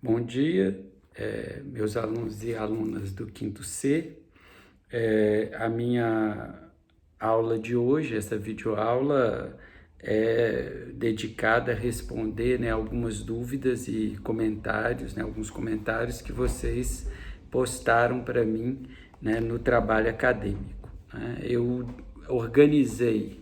Bom dia, meus alunos e alunas do quinto C. A minha aula de hoje, essa videoaula, é dedicada a responder, algumas dúvidas e comentários, alguns comentários que vocês postaram para mim, no trabalho acadêmico. Eu organizei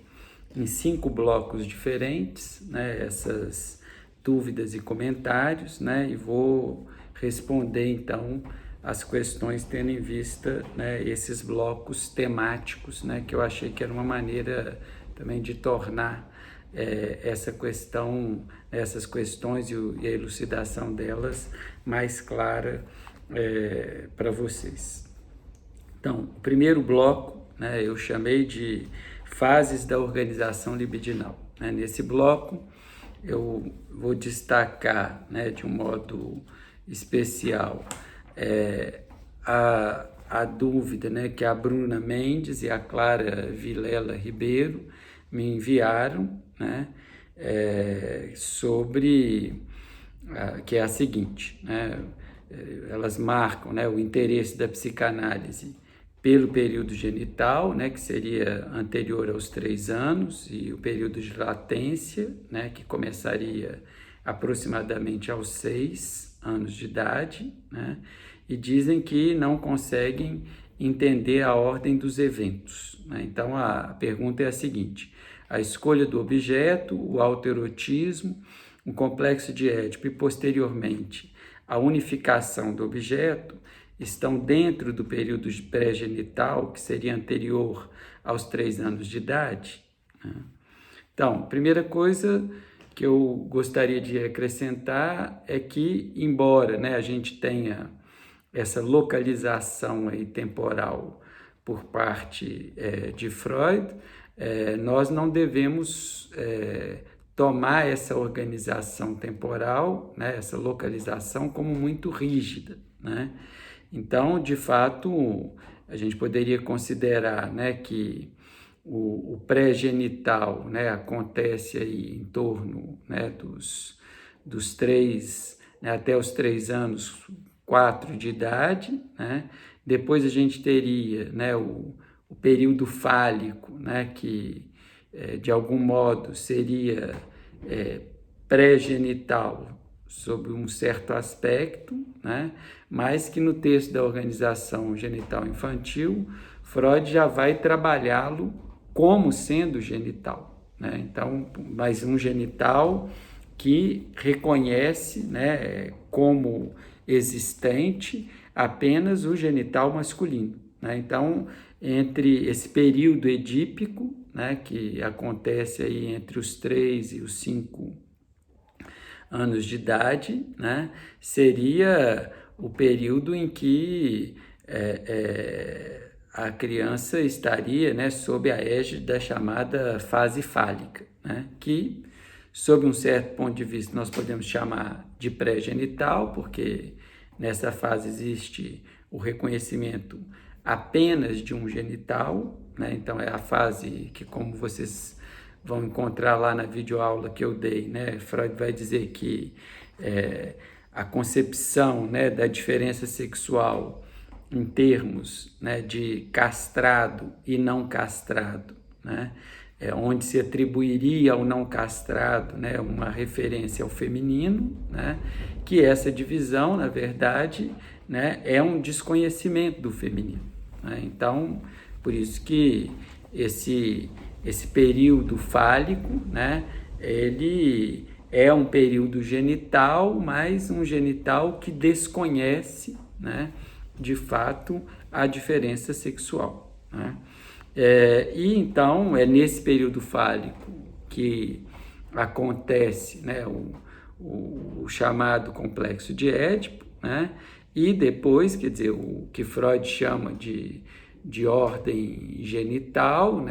em 5 blocos diferentes, essas dúvidas e comentários, e vou responder então as questões tendo em vista, esses blocos temáticos, que eu achei que era uma maneira também de tornar essa questão, essas questões e a elucidação delas mais clara para vocês. Então, o primeiro bloco, eu chamei de fases da organização libidinal. Nesse bloco, eu vou destacar, de um modo especial, a dúvida, que a Bruna Mendes e a Clara Vilela Ribeiro me enviaram, sobre, que é a seguinte, elas marcam, o interesse da psicanálise pelo período genital, que seria anterior aos 3 anos, e o período de latência, que começaria aproximadamente aos 6 anos de idade, e dizem que não conseguem entender a ordem dos eventos. Então, a pergunta é a seguinte: a escolha do objeto, o autoerotismo, o complexo de Édipo e, posteriormente, a unificação do objeto estão dentro do período pré-genital, que seria anterior aos 3 anos de idade? Então, primeira coisa que eu gostaria de acrescentar é que, embora a gente tenha essa localização aí temporal por parte de Freud, nós não devemos tomar essa organização temporal, essa localização, como muito rígida, Então, de fato, a gente poderia considerar, que o pré-genital, acontece aí em torno, dos 3, até os 3 anos, 4 de idade, Depois a gente teria, o período fálico, que de algum modo seria pré-genital sob um certo aspecto, mas que no texto da organização genital infantil, Freud já vai trabalhá-lo como sendo genital. Então, mais um genital que reconhece, como existente apenas o genital masculino. Então, entre esse período edípico, que acontece aí entre os 3 e os 5 anos de idade, seria o período em que a criança estaria, sob a égide da chamada fase fálica, que, sob um certo ponto de vista, nós podemos chamar de pré-genital, porque nessa fase existe o reconhecimento apenas de um genital, então é a fase que, como vocês vão encontrar lá na videoaula que eu dei, Freud vai dizer que a concepção, da diferença sexual em termos, de castrado e não castrado, onde se atribuiria ao não castrado, uma referência ao feminino, que essa divisão, na verdade, é um desconhecimento do feminino. Então, por isso que esse período fálico, ele é um período genital, mas um genital que desconhece, de fato, a diferença sexual. E então é nesse período fálico que acontece, o chamado complexo de Édipo, e depois, quer dizer, o que Freud chama de ordem genital,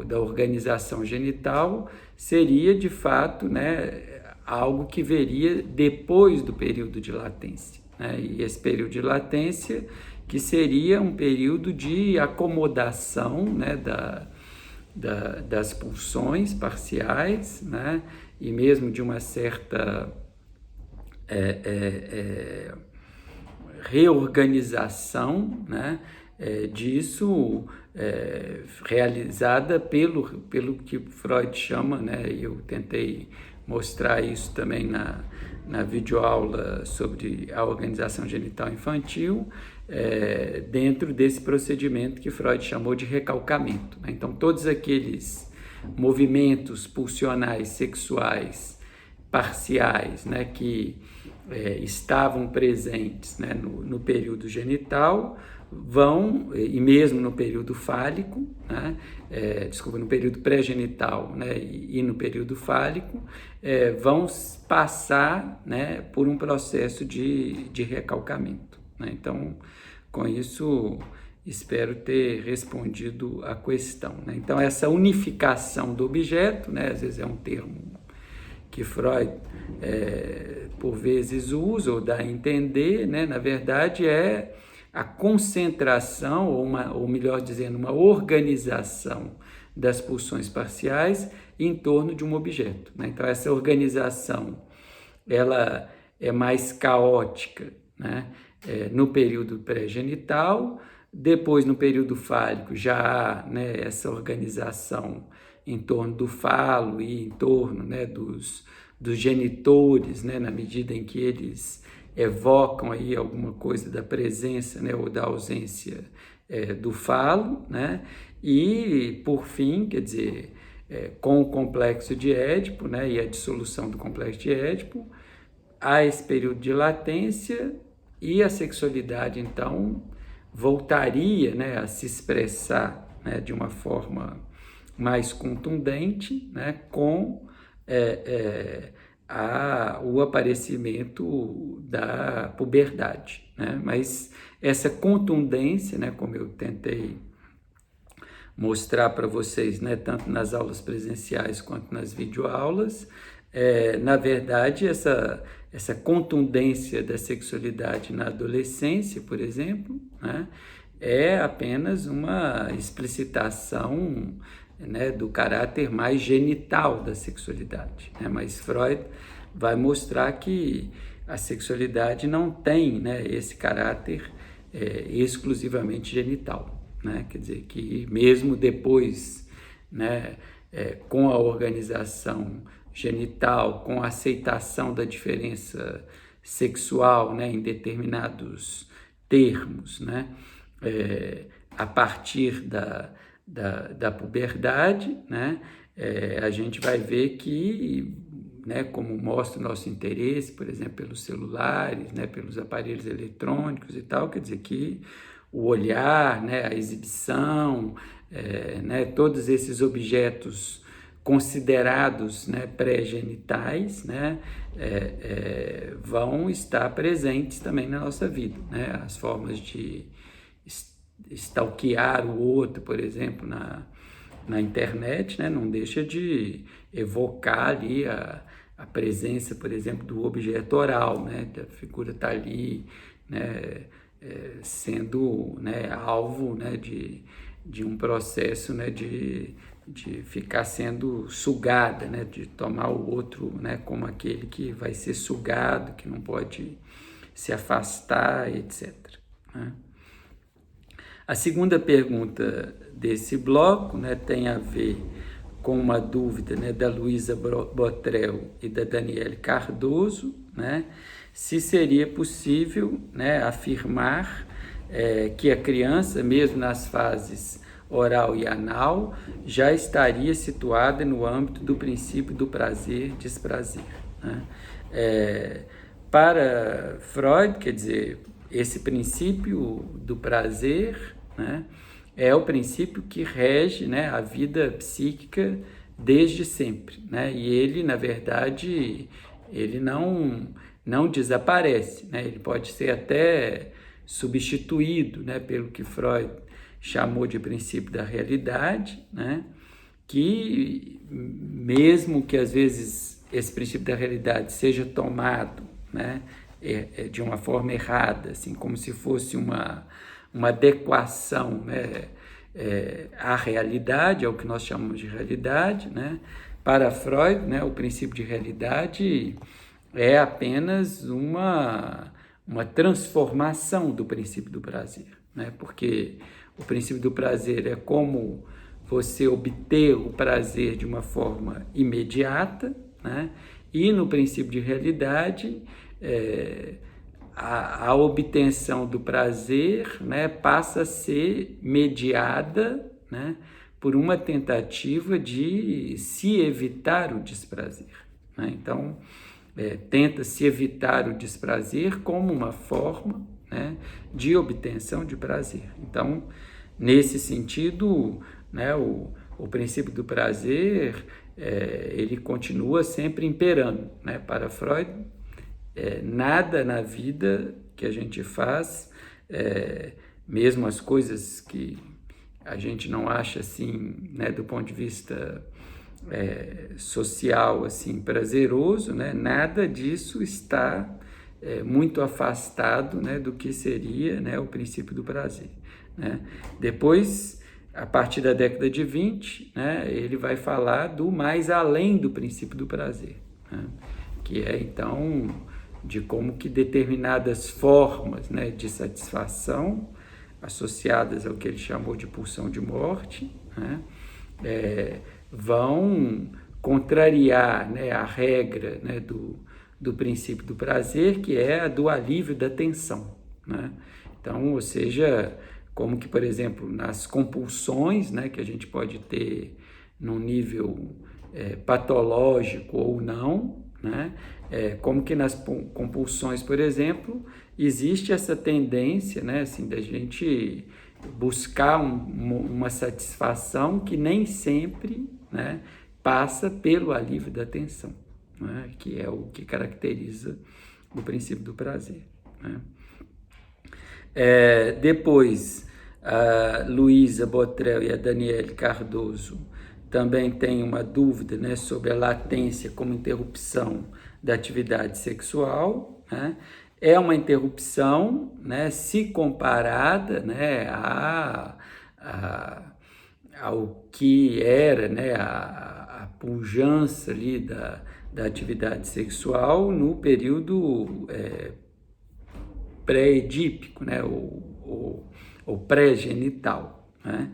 da organização genital, seria de fato, algo que veria depois do período de latência, e esse período de latência que seria um período de acomodação, das pulsões parciais, e mesmo de uma certa reorganização, né, disso, realizada pelo que Freud chama, né, eu tentei mostrar isso também na videoaula sobre a organização genital infantil, dentro desse procedimento que Freud chamou de recalcamento, né? Então, todos aqueles movimentos pulsionais sexuais parciais, né, que estavam presentes, né, no período genital, vão, e mesmo no período fálico, né, no período pré-genital, né, e no período fálico, vão passar, né, por um processo de recalcamento, né? Então, com isso, espero ter respondido a questão, né? Então, essa unificação do objeto, né, às vezes é um termo que Freud, por vezes, usa ou dá a entender, né, na verdade, é a concentração, ou melhor dizendo, uma organização das pulsões parciais em torno de um objeto, né? Então, essa organização, ela é mais caótica, né, no período pré-genital. Depois, no período fálico, já há, né, essa organização em torno do falo e em torno, né, dos genitores, né, na medida em que eles evocam aí alguma coisa da presença, né, ou da ausência do falo, né? E, por fim, quer dizer, com o complexo de Édipo, né, e a dissolução do complexo de Édipo, há esse período de latência e a sexualidade, então, voltaria, né, a se expressar, né, de uma forma mais contundente, né, com o aparecimento da puberdade, né? Mas essa contundência, né, como eu tentei mostrar para vocês, né, tanto nas aulas presenciais quanto nas videoaulas, na verdade, essa contundência da sexualidade na adolescência, por exemplo, né, é apenas uma explicitação, né, do caráter mais genital da sexualidade, né? Mas Freud vai mostrar que a sexualidade não tem, né, esse caráter exclusivamente genital, né? Quer dizer, que mesmo depois, né, com a organização genital, com a aceitação da diferença sexual, né, em determinados termos, né, a partir da puberdade, né, a gente vai ver que, né, como mostra o nosso interesse, por exemplo, pelos celulares, né, pelos aparelhos eletrônicos e tal, quer dizer que o olhar, né, a exibição, né, todos esses objetos considerados, né, pré-genitais, né, vão estar presentes também na nossa vida, né? As formas de stalkear o outro, por exemplo, na internet, né, não deixa de evocar ali a presença, por exemplo, do objeto oral, né? A figura está ali, né, sendo, né, alvo, né, de um processo, né, de ficar sendo sugada, né, de tomar o outro, né, como aquele que vai ser sugado, que não pode se afastar, etc., né? A segunda pergunta desse bloco, né, tem a ver com uma dúvida, né, da Luísa Botrel e da Daniele Cardoso, né, se seria possível, né, afirmar que a criança, mesmo nas fases oral e anal, já estaria situada no âmbito do princípio do prazer-desprazer, né? Para Freud, quer dizer, esse princípio do prazer, né, é o princípio que rege, né, a vida psíquica desde sempre, né? E ele, na verdade, ele não desaparece, né? Ele pode ser até substituído, né, pelo que Freud chamou de princípio da realidade, né? Que mesmo que às vezes esse princípio da realidade seja tomado, né, de uma forma errada, assim, como se fosse uma adequação, né, à realidade, ao que nós chamamos de realidade, né? Para Freud, né, o princípio de realidade é apenas uma transformação do princípio do prazer, né? Porque o princípio do prazer é como você obter o prazer de uma forma imediata, né? E no princípio de realidade, a obtenção do prazer, né, passa a ser mediada, né, por uma tentativa de se evitar o desprazer, né? Então, tenta-se evitar o desprazer como uma forma, né, de obtenção de prazer. Então, nesse sentido, né, o princípio do prazer, ele continua sempre imperando, né? Para Freud, nada na vida que a gente faz, mesmo as coisas que a gente não acha assim, né, do ponto de vista social, assim, prazeroso, né? Nada disso está muito afastado, né, do que seria, né, o princípio do prazer, né? Depois, a partir da década de 20, né, ele vai falar do mais além do princípio do prazer, né? Que é, então, de como que determinadas formas, né, de satisfação associadas ao que ele chamou de pulsão de morte, né, vão contrariar, né, a regra, né, do princípio do prazer, que é a do alívio da tensão, né? Então, ou seja, como que, por exemplo, nas compulsões, né, que a gente pode ter num nível patológico ou não, né, como que nas compulsões, por exemplo, existe essa tendência, né, assim, da gente buscar uma satisfação que nem sempre, né, passa pelo alívio da tensão, né, que é o que caracteriza o princípio do prazer, né? Depois, a Luísa Botrel e a Daniele Cardoso também têm uma dúvida, né, sobre a latência como interrupção da atividade sexual, né? É uma interrupção, né, se comparada, né, ao que era, né, a pujança ali da atividade sexual no período pré-edípico, né, ou pré-genital, né?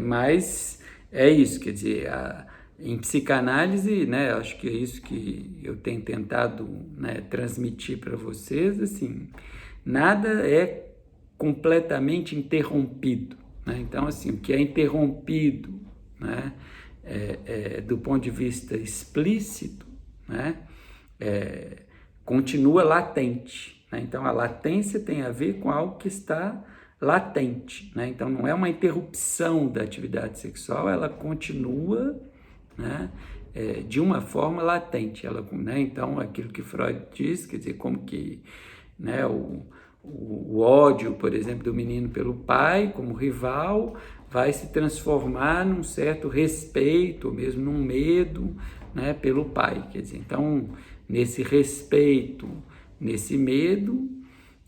Mas é isso, quer dizer, em psicanálise, né, acho que é isso que eu tenho tentado, né, transmitir para vocês, assim, nada é completamente interrompido, né? Então, assim, o que é interrompido, né, do ponto de vista explícito, né, continua latente, né? Então, a latência tem a ver com algo que está latente, né? Então, não é uma interrupção da atividade sexual, ela continua, né, de uma forma latente. Ela, né, então, aquilo que Freud diz, quer dizer, como que, né, o ódio, por exemplo, do menino pelo pai, como rival, vai se transformar num certo respeito, ou mesmo num medo, né, pelo pai. Quer dizer, então, nesse respeito, nesse medo,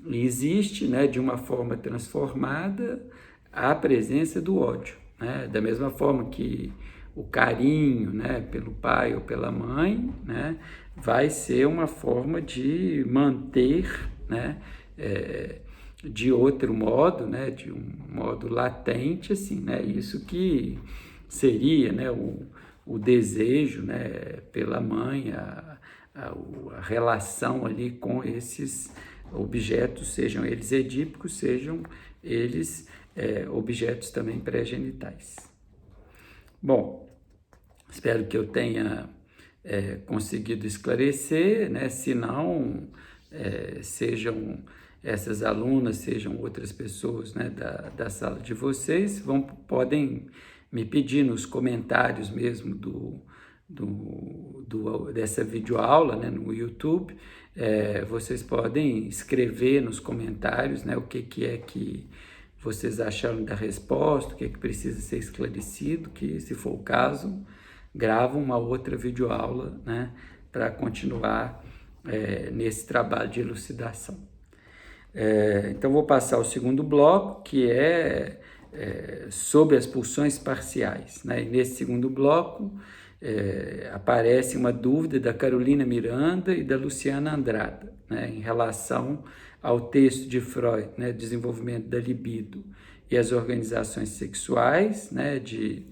existe, né, de uma forma transformada a presença do ódio, né? Da mesma forma que o carinho, né, pelo pai ou pela mãe, né, vai ser uma forma de manter, né, de outro modo, né, de um modo latente, assim, né, isso que seria, né, o desejo, né, pela mãe, a relação ali com esses objetos, sejam eles edípicos, sejam eles objetos também pré-genitais. Bom, espero que eu tenha conseguido esclarecer, né? Se não, sejam essas alunas, sejam outras pessoas, né, da sala de vocês, podem me pedir nos comentários mesmo dessa videoaula, né, no YouTube. Vocês podem escrever nos comentários, né, o que é que vocês acharam da resposta, o que é que precisa ser esclarecido, que, se for o caso, gravo uma outra videoaula, né, para continuar nesse trabalho de elucidação. Então, vou passar ao segundo bloco, que é sobre as pulsões parciais, né? E nesse segundo bloco, aparece uma dúvida da Carolina Miranda e da Luciana Andrada, né, em relação ao texto de Freud, né, Desenvolvimento da Libido e as Organizações Sexuais, né, de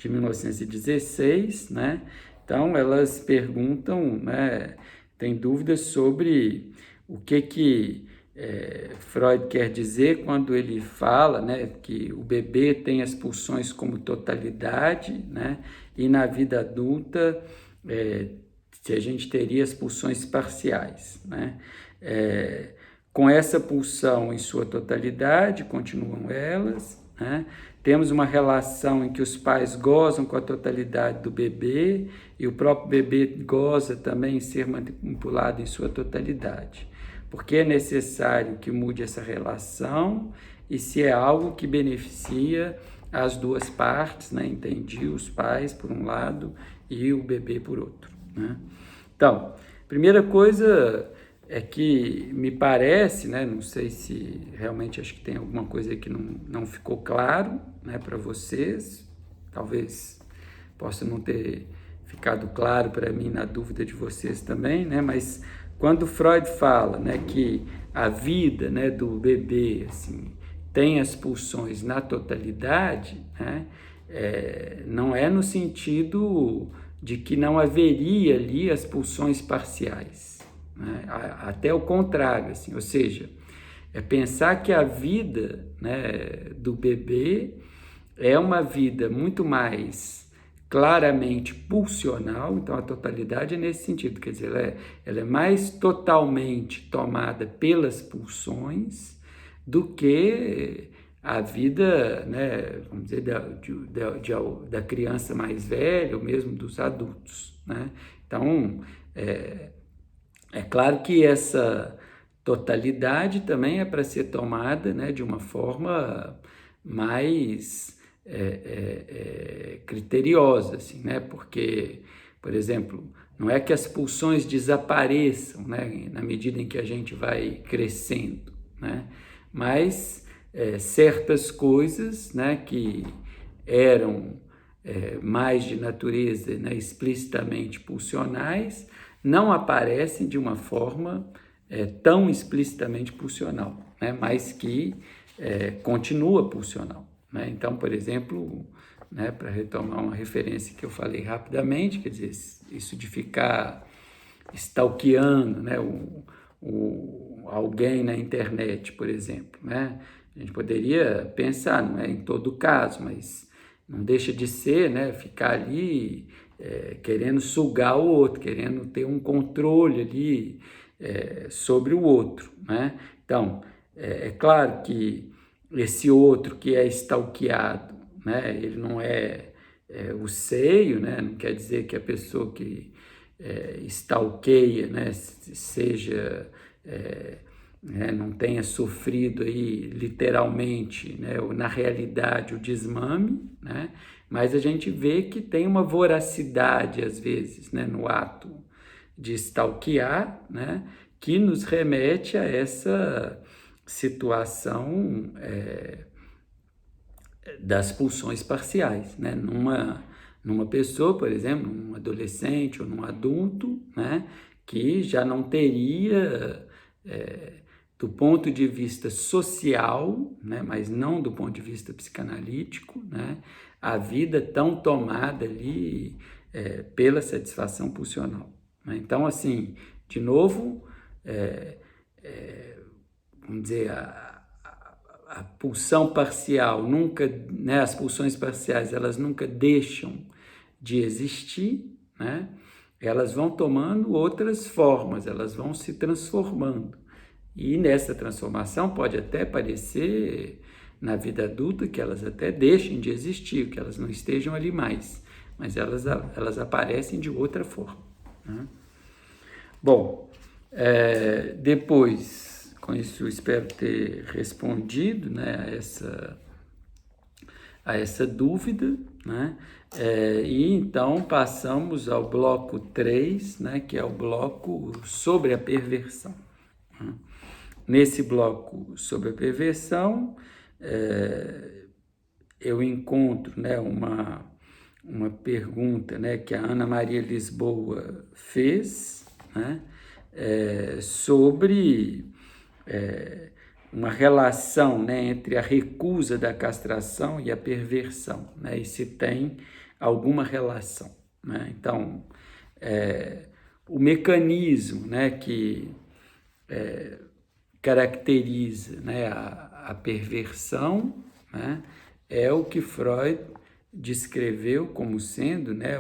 1916, né? Então, elas perguntam, né, tem dúvidas sobre o que Freud quer dizer quando ele fala, né, que o bebê tem as pulsões como totalidade, né, e na vida adulta se a gente teria as pulsões parciais, né? Com essa pulsão em sua totalidade, continuam elas, né? Temos uma relação em que os pais gozam com a totalidade do bebê e o próprio bebê goza também em ser manipulado em sua totalidade. Porque é necessário que mude essa relação e se é algo que beneficia as duas partes, né? Entendi, os pais por um lado e o bebê por outro, né? Então, primeira coisa é que me parece, né, não sei se realmente acho que tem alguma coisa aí que não ficou claro, né, para vocês, talvez possa não ter ficado claro para mim na dúvida de vocês também, né, mas quando Freud fala, né, que a vida, né, do bebê assim, tem as pulsões na totalidade, né, não é no sentido de que não haveria ali as pulsões parciais, né? Até o contrário, assim, ou seja, é pensar que a vida, né, do bebê é uma vida muito mais claramente pulsional, então a totalidade é nesse sentido, quer dizer, ela é mais totalmente tomada pelas pulsões do que a vida, né, vamos dizer, da criança mais velha, ou mesmo dos adultos, né? Então, é claro que essa totalidade também é para ser tomada, né, de uma forma mais criteriosa, assim, né? Porque, por exemplo, não é que as pulsões desapareçam, né, na medida em que a gente vai crescendo, né? Mas certas coisas, né, que eram mais de natureza, né, explicitamente pulsionais, não aparecem de uma forma tão explicitamente pulsional, né, mas que continua pulsional, né? Então, por exemplo, né, para retomar uma referência que eu falei rapidamente, quer dizer, isso de ficar stalkeando, né, alguém na internet, por exemplo, né? A gente poderia pensar, não é em todo caso, mas não deixa de ser, né, ficar ali querendo sugar o outro, querendo ter um controle ali sobre o outro, né? Então, é claro que esse outro que é stalkeado, né, ele não o seio, né? Não quer dizer que a pessoa que stalkeia, né, seja não tenha sofrido aí literalmente, né, ou na realidade o desmame, né, mas a gente vê que tem uma voracidade às vezes, né, no ato de stalkear, né, que nos remete a essa situação das pulsões parciais, né, numa pessoa, por exemplo, num adolescente ou num adulto, né, que já não teria do ponto de vista social, né, mas não do ponto de vista psicanalítico, né, a vida tão tomada ali pela satisfação pulsional, né? Então, assim, de novo, vamos dizer, a pulsão parcial nunca, né, as pulsões parciais, elas nunca deixam de existir, né? Elas vão tomando outras formas, elas vão se transformando. E nessa transformação pode até parecer, na vida adulta, que elas até deixem de existir, que elas não estejam ali mais, mas elas aparecem de outra forma, né? Bom, depois, com isso eu espero ter respondido, né, a essa dúvida, né? E então passamos ao bloco 3, né, que é o bloco sobre a perversão, né? Nesse bloco sobre a perversão, eu encontro, né, uma pergunta, né, que a Ana Maria Lisboa fez, né, sobre uma relação, né, entre a recusa da castração e a perversão, né, e se tem alguma relação, né? Então, o mecanismo, né, que caracteriza, né, a perversão, né, é o que Freud descreveu como sendo, né,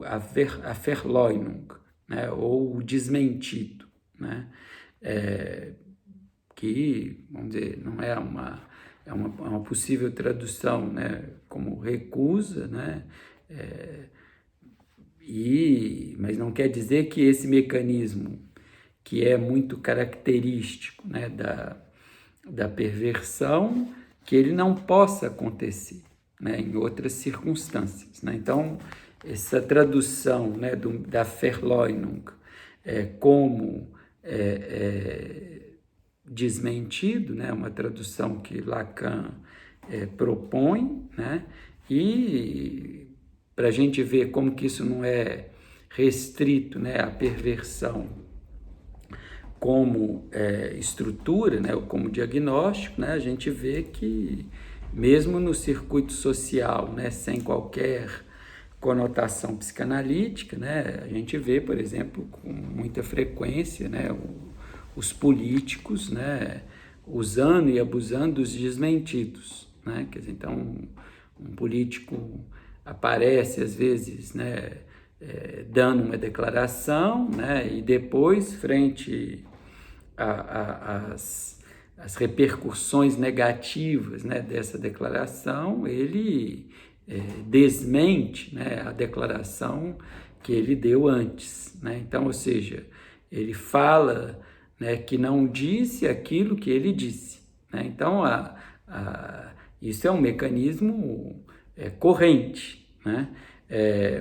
a Verleumdung, né, ou o desmentido, né, que, vamos dizer, não é uma possível tradução, né, como recusa, né, mas não quer dizer que esse mecanismo, que é muito característico, né, da perversão, que ele não possa acontecer, né, em outras circunstâncias, né? Então, essa tradução, né, da Verleumdung como desmentido, né, uma tradução que Lacan propõe, né, e para a gente ver como que isso não é restrito, né, à perversão como estrutura, né, ou como diagnóstico, né, a gente vê que mesmo no circuito social, né, sem qualquer conotação psicanalítica, né, a gente vê, por exemplo, com muita frequência, né, os políticos, né, usando e abusando dos desmentidos, né, quer dizer, então um político aparece às vezes, né, dando uma declaração, né, e depois, frente as repercussões negativas, né, dessa declaração, ele desmente, né, a declaração que ele deu antes, né? Então, ou seja, ele fala, né, que não disse aquilo que ele disse, né? Então, isso é um mecanismo corrente, né?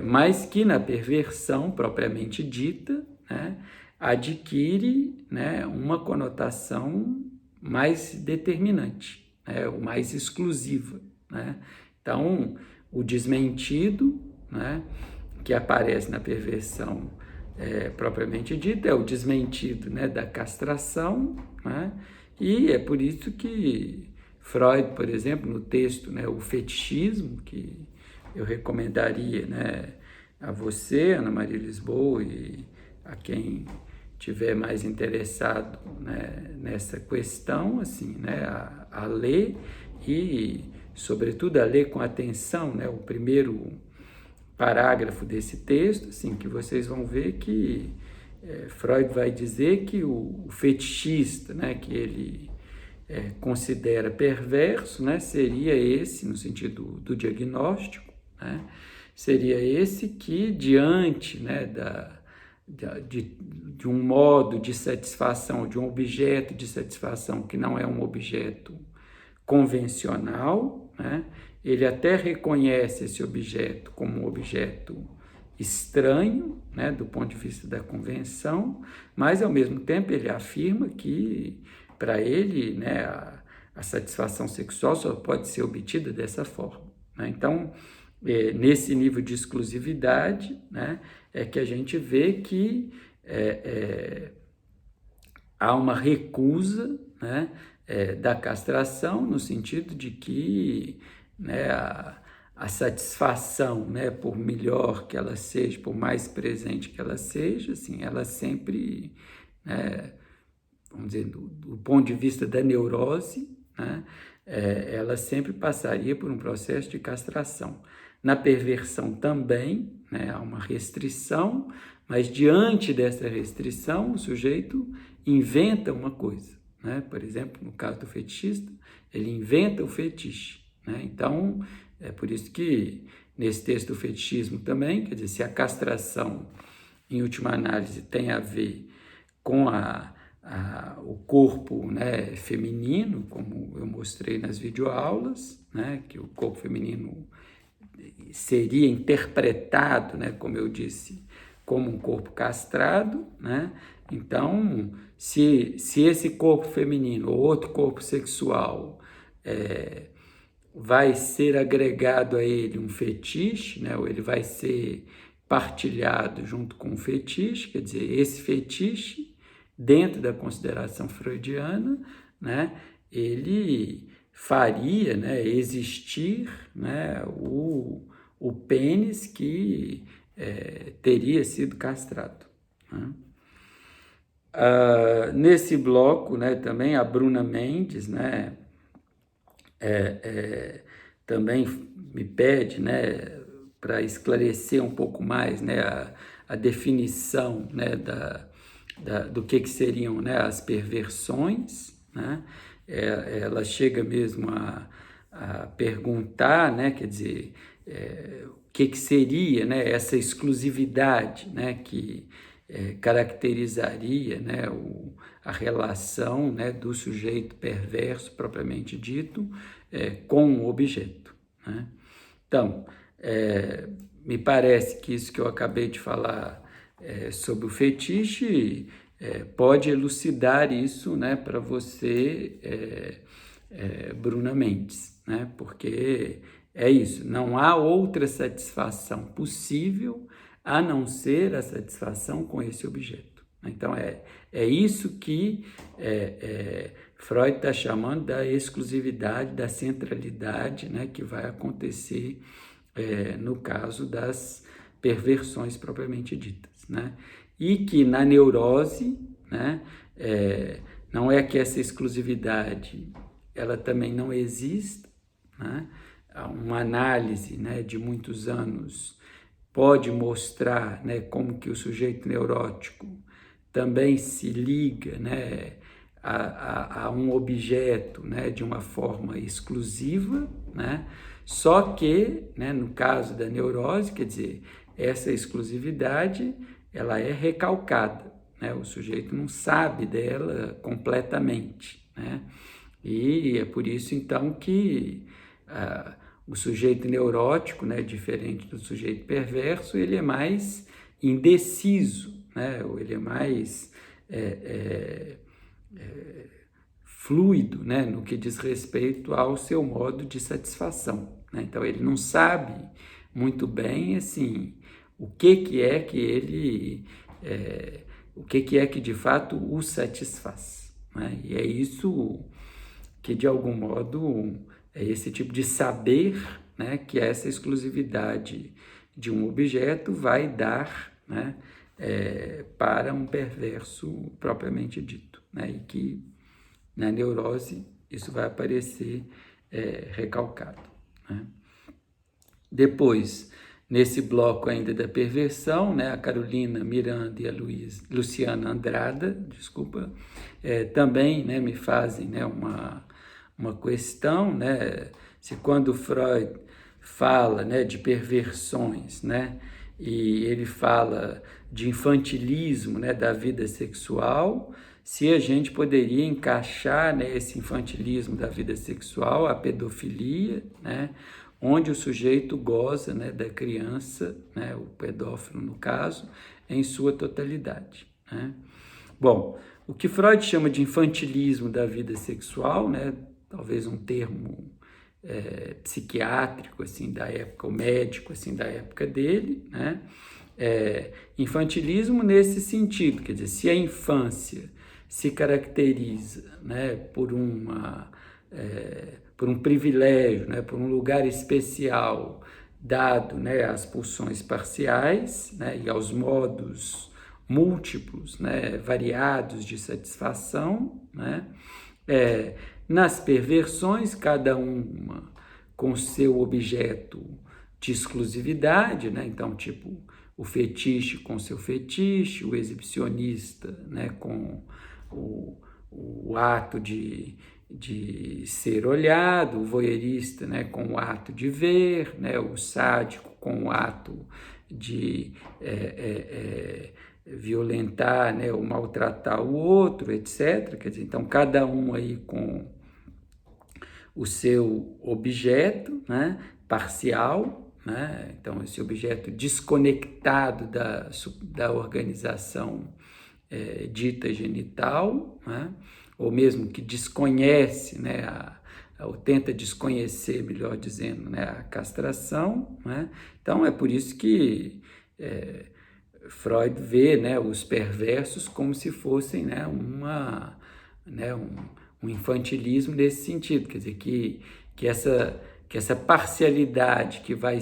Mas que na perversão propriamente dita, né, adquire, né, uma conotação mais determinante, né, ou mais exclusiva, né? Então, o desmentido, né, que aparece na perversão propriamente dita, é o desmentido, né, da castração, né? E é por isso que Freud, por exemplo, no texto, né, O Fetichismo, que eu recomendaria, né, a você, Ana Maria Lisboa, e a quem tiver mais interessado, né, nessa questão, assim, né, a ler e, sobretudo, a ler com atenção, né, o primeiro parágrafo desse texto, assim, que vocês vão ver que Freud vai dizer que o fetichista, né, que ele considera perverso, né, seria esse, no sentido do diagnóstico, né, seria esse que, diante, né, de um modo de satisfação, de um objeto de satisfação que não é um objeto convencional, né, ele até reconhece esse objeto como um objeto estranho, né, do ponto de vista da convenção, mas, ao mesmo tempo, ele afirma que, para ele, né, a satisfação sexual só pode ser obtida dessa forma, né? Então, nesse nível de exclusividade, né, é que a gente vê que há uma recusa, né, da castração, no sentido de que, né, a satisfação, né, por melhor que ela seja, por mais presente que ela seja, assim, ela sempre, né, vamos dizer, do ponto de vista da neurose, né, ela sempre passaria por um processo de castração. Na perversão também, né, há uma restrição, mas diante dessa restrição, o sujeito inventa uma coisa, né? Por exemplo, no caso do fetichista, ele inventa o fetiche, né? Então, é por isso que nesse texto do fetichismo também, quer dizer, se a castração, em última análise, tem a ver com o corpo, né, feminino, como eu mostrei nas videoaulas, né, que o corpo feminino seria interpretado, né, como eu disse, como um corpo castrado, né? Então, se esse corpo feminino ou outro corpo sexual vai ser agregado a ele um fetiche, né? Ou ele vai ser partilhado junto com o fetiche, quer dizer, esse fetiche, dentro da consideração freudiana, né? Ele faria, né, existir, né, o pênis que teria sido castrado, né? Nesse bloco, né, também a Bruna Mendes, né, também me pede, né, para esclarecer um pouco mais, né, a definição, né, do que seriam, né, as perversões, né? Ela chega mesmo a perguntar, né, quer dizer, o que seria, né, essa exclusividade, né, que caracterizaria, né, a relação, né, do sujeito perverso propriamente dito com o objeto, né? Então, me parece que isso que eu acabei de falar sobre o fetiche pode elucidar isso, né, para você, Bruna Mendes, né? Porque é isso, não há outra satisfação possível a não ser a satisfação com esse objeto. Então, é isso que Freud está chamando da exclusividade, da centralidade, né, que vai acontecer no caso das perversões propriamente ditas, né? E que na neurose, né, não é que essa exclusividade ela também não exista, né? Uma análise, né, de muitos anos pode mostrar, né, como que o sujeito neurótico também se liga, né, a um objeto, né, de uma forma exclusiva, né? Só que, né, no caso da neurose, quer dizer, essa exclusividade ela é recalcada, né? O sujeito não sabe dela completamente, né? E é por isso então que o sujeito neurótico, né, diferente do sujeito perverso, ele é mais indeciso, né? Ou ele é mais fluido, né, no que diz respeito ao seu modo de satisfação, né? Então ele não sabe muito bem assim o que é que ele o que é que de fato o satisfaz, né? E é isso que de algum modo é esse tipo de saber, né, que essa exclusividade de um objeto vai dar, né, para um perverso propriamente dito, né? E que na neurose isso vai aparecer recalcado, né? Depois, nesse bloco ainda da perversão, né, a Carolina Miranda e a Luciana Andrada, desculpa, também, né, me fazem, né, uma questão, né, se quando Freud fala, né, de perversões, né, e ele fala de infantilismo, né, da vida sexual, se a gente poderia encaixar, né, esse infantilismo da vida sexual, a pedofilia, né, onde o sujeito goza, né, da criança, né, o pedófilo no caso, em sua totalidade, né? Bom, o que Freud chama de infantilismo da vida sexual, né, talvez um termo psiquiátrico assim da época, ou médico assim da época dele, né? Infantilismo nesse sentido, quer dizer, se a infância se caracteriza, né, por um privilégio, né, por um lugar especial dado, né, às pulsões parciais, né, e aos modos múltiplos, né, variados de satisfação, né, nas perversões, cada uma com seu objeto de exclusividade, né? Então, tipo, o fetiche com seu fetiche, o exibicionista, né, com o ato de ser olhado, o voyeurista, né, com o ato de ver, né, o sádico com o ato de violentar, né, ou maltratar o outro, etc. Quer dizer, então, cada um aí com o seu objeto, né, parcial, né? Então, esse objeto desconectado da organização dita genital, né? Ou mesmo que desconhece, né, ou tenta desconhecer, melhor dizendo, né, a castração, né? Então é por isso que Freud vê, né, os perversos como se fossem, né, um infantilismo nesse sentido, quer dizer, que essa parcialidade que vai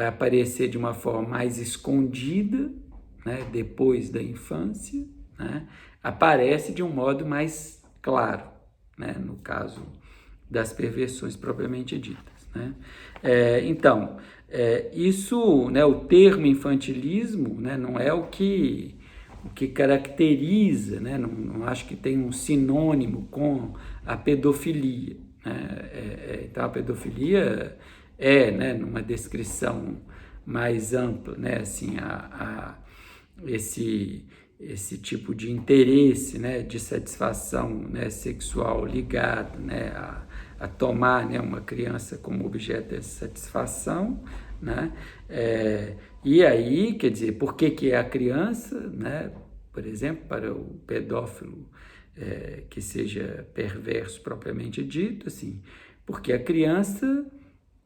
aparecer de uma forma mais escondida, né, depois da infância, né, aparece de um modo mais claro, né, no caso das perversões propriamente ditas, né? Então, isso, né, o termo infantilismo, né, não é o que caracteriza, né, não acho que tem um sinônimo com a pedofilia, né? Então, a pedofilia né, numa descrição mais ampla, né, assim, esse tipo de interesse, né, de satisfação, né, sexual ligado, né, a tomar, né, uma criança como objeto dessa satisfação, né, e aí, quer dizer, por que é a criança, né, por exemplo, para o pedófilo que seja perverso propriamente dito, assim, porque a criança,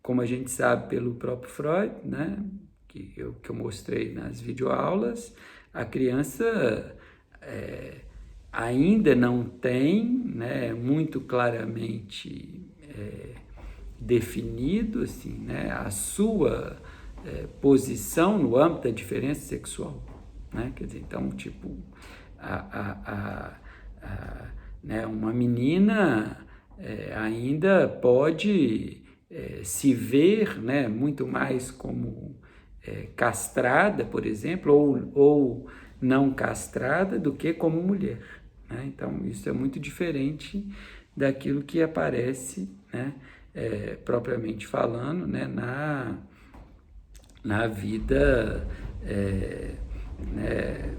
como a gente sabe pelo próprio Freud, né, que eu mostrei nas videoaulas, a criança ainda não tem, né, muito claramente definido, assim, né, a sua posição no âmbito da diferença sexual, né? Quer dizer, então, tipo, né, uma menina ainda pode se ver, né, muito mais como castrada, por exemplo, ou não castrada do que como mulher, né? Então, isso é muito diferente daquilo que aparece, né, propriamente falando, né, na vida, né,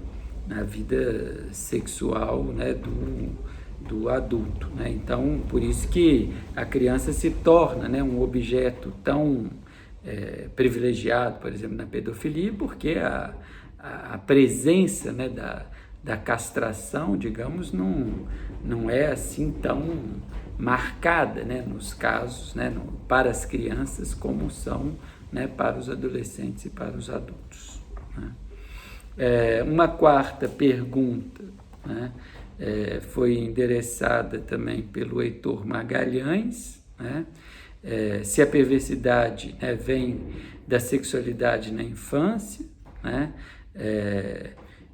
na vida sexual, né, do adulto, né? Então, por isso que a criança se torna, né, um objeto tão privilegiado, por exemplo, na pedofilia, porque a presença, né, da castração, digamos, não é assim tão marcada, né, nos casos, né, para as crianças como são, né, para os adolescentes e para os adultos, né? Uma quarta pergunta, né, foi endereçada também pelo Heitor Magalhães, né, se a perversidade, né, vem da sexualidade na infância, né,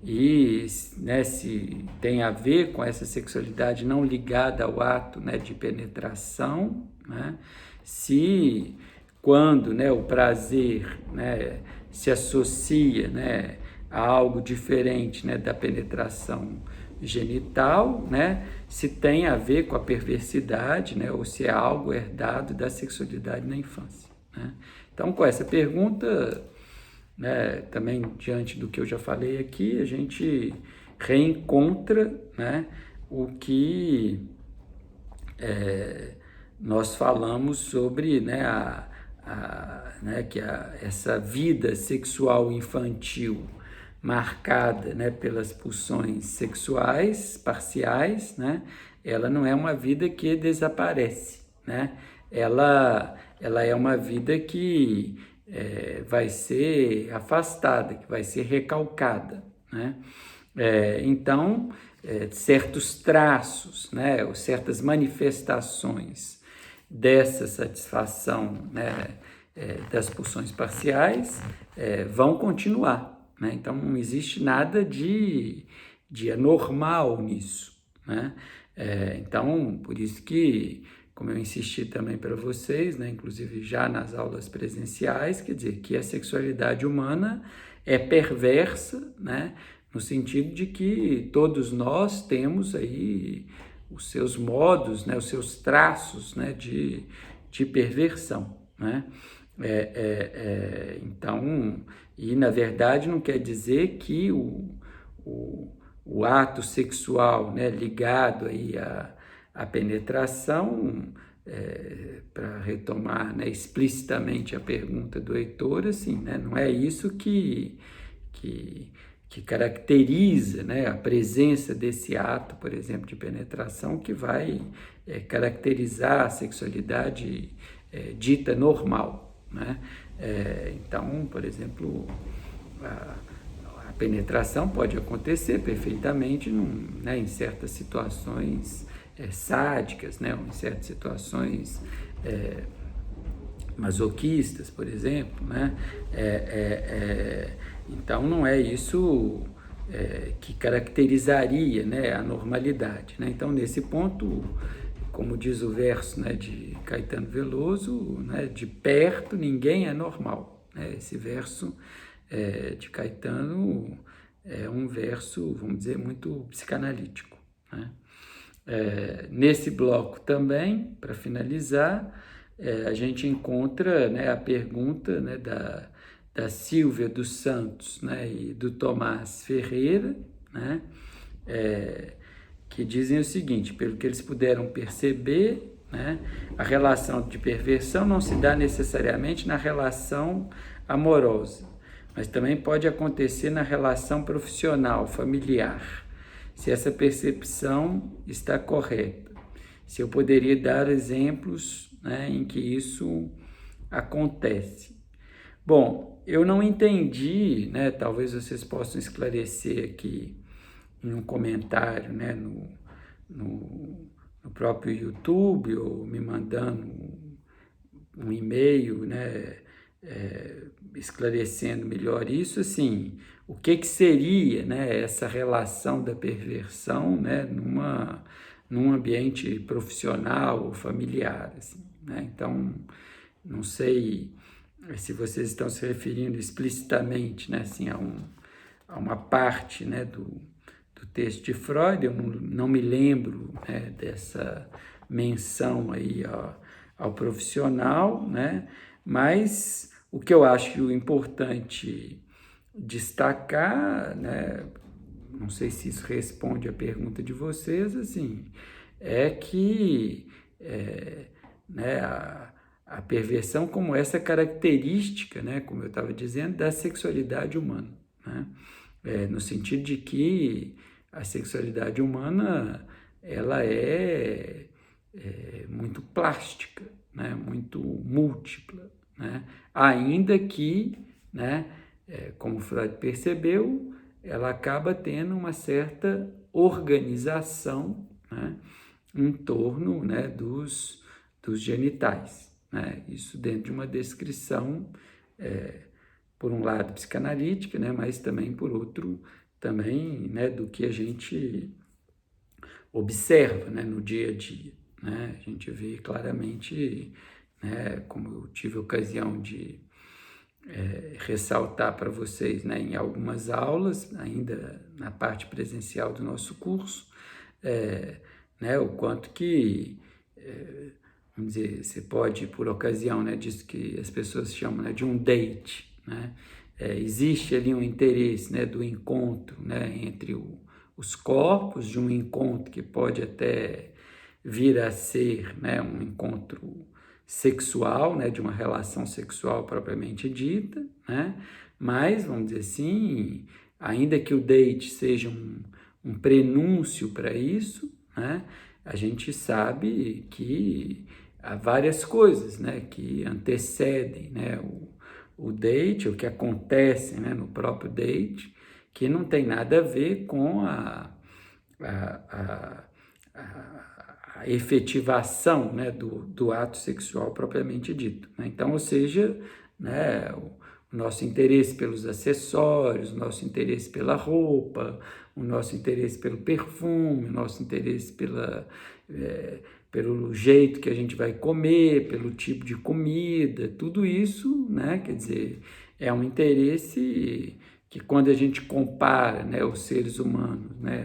e, né, se tem a ver com essa sexualidade não ligada ao ato, né, de penetração, né, se quando, né, o prazer, né, se associa, né, a algo diferente, né, da penetração genital, né, se tem a ver com a perversidade, né, ou se é algo herdado da sexualidade na infância, né? Então, com essa pergunta, né, também diante do que eu já falei aqui, a gente reencontra, né, o que nós falamos sobre, né, né, que essa vida sexual infantil marcada, né, pelas pulsões sexuais parciais, né, ela não é uma vida que desaparece, né? Ela é uma vida que vai ser afastada, que vai ser recalcada, né? Então, certos traços, né, ou certas manifestações dessa satisfação, né, das pulsões parciais vão continuar, né? Então, não existe nada de anormal nisso, né? Então, por isso que, como eu insisti também para vocês, né, inclusive já nas aulas presenciais, quer dizer, que a sexualidade humana é perversa, né, no sentido de que todos nós temos aí os seus modos, né, os seus traços, né, de perversão, né? Então, e na verdade não quer dizer que o ato sexual, né, ligado aí à penetração, para retomar, né, explicitamente a pergunta do Heitor, assim, né, não é isso que que caracteriza, né, a presença desse ato, por exemplo, de penetração, que vai caracterizar a sexualidade dita normal, né? Então, por exemplo, a penetração pode acontecer perfeitamente né, em certas situações sádicas, né, ou em certas situações masoquistas, por exemplo, né? Então não é isso que caracterizaria, né, a normalidade, né? Então nesse ponto, como diz o verso, né, de Caetano Veloso, né, de perto ninguém é normal, né? Esse verso de Caetano é um verso, vamos dizer, muito psicanalítico, né? Nesse bloco também, para finalizar, a gente encontra, né, a pergunta, né, da Silvia dos Santos, né, e do Tomás Ferreira, né, que dizem o seguinte: pelo que eles puderam perceber, né, a relação de perversão não se dá necessariamente na relação amorosa, mas também pode acontecer na relação profissional, familiar, se essa percepção está correta. Se eu poderia dar exemplos, né, em que isso acontece. Bom, eu não entendi, né, talvez vocês possam esclarecer aqui em um comentário, né, no próprio YouTube, ou me mandando um e-mail, né, esclarecendo melhor isso, assim, o que seria, né, essa relação da perversão, né, num ambiente profissional ou familiar, assim, né? Então, não sei se vocês estão se referindo explicitamente, né, assim, a uma parte, né, do texto de Freud. Eu não me lembro, né, dessa menção aí ao profissional, né, mas o que eu acho importante destacar, né, não sei se isso responde à pergunta de vocês, assim, é que né, a perversão como essa característica, né, como eu estava dizendo, da sexualidade humana, né, no sentido de que a sexualidade humana ela é muito plástica, né, muito múltipla, né, ainda que, né, como Freud percebeu, ela acaba tendo uma certa organização, né, em torno, né, dos genitais, né? Isso dentro de uma descrição, por um lado psicanalítica, né, mas também por outro, também, né, do que a gente observa, né, no dia a dia, né? A gente vê claramente, né, como eu tive a ocasião de ressaltar para vocês, né, em algumas aulas, ainda na parte presencial do nosso curso, né, o quanto que, vamos dizer, você pode, por ocasião, né, disso que as pessoas chamam, né, de um date, né, existe ali um interesse, né, do encontro, né, entre os corpos, de um encontro que pode até vir a ser, né, um encontro sexual, né, de uma relação sexual propriamente dita, né, mas, vamos dizer assim, ainda que o date seja um prenúncio para isso, né, a gente sabe que há várias coisas, né, que antecedem, né, o date, o que acontece, né, no próprio date, que não tem nada a ver com a efetivação, né, do ato sexual propriamente dito, né? Então, ou seja, né, o nosso interesse pelos acessórios, o nosso interesse pela roupa, o nosso interesse pelo perfume, o nosso interesse pelo jeito que a gente vai comer, pelo tipo de comida, tudo isso, né, quer dizer, é um interesse que, quando a gente compara, né, os seres humanos, né,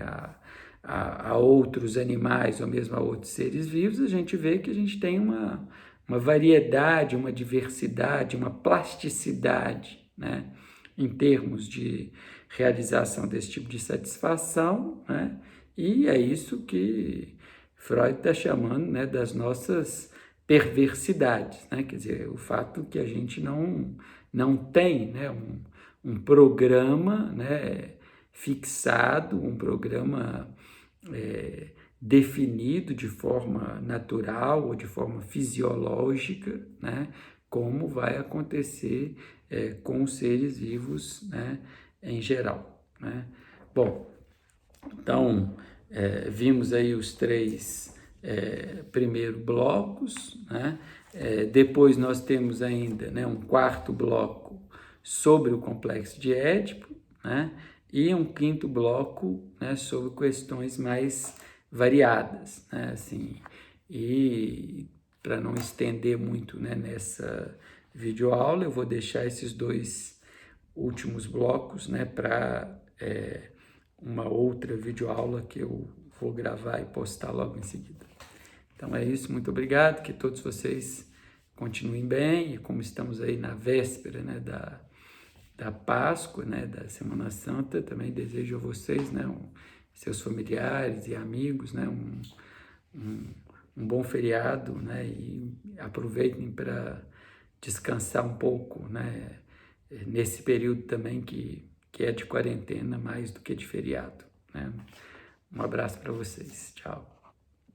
a outros animais ou mesmo a outros seres vivos, a gente vê que a gente tem uma variedade, uma diversidade, uma plasticidade, né, em termos de realização desse tipo de satisfação, né, e é isso que Freud está chamando, né, das nossas perversidades, né, quer dizer, o fato que a gente não tem, né, um programa, né, fixado, um programa definido de forma natural ou de forma fisiológica, né, como vai acontecer com os seres vivos, né, em geral, né? Bom, então vimos aí os três primeiros blocos, né? Depois nós temos ainda, né, um quarto bloco sobre o complexo de Édipo, né? E um quinto bloco, né, sobre questões mais variadas, né? Assim, e para não estender muito, né, nessa videoaula, eu vou deixar esses dois últimos blocos, né, para uma outra videoaula que eu vou gravar e postar logo em seguida. Então é isso, muito obrigado, que todos vocês continuem bem, e como estamos aí na véspera, né, da Páscoa, né, da Semana Santa, também desejo a vocês, né, seus familiares e amigos, né, um bom feriado, né, e aproveitem para descansar um pouco, né, nesse período também que é de quarentena mais do que de feriado, né. Um abraço para vocês, tchau.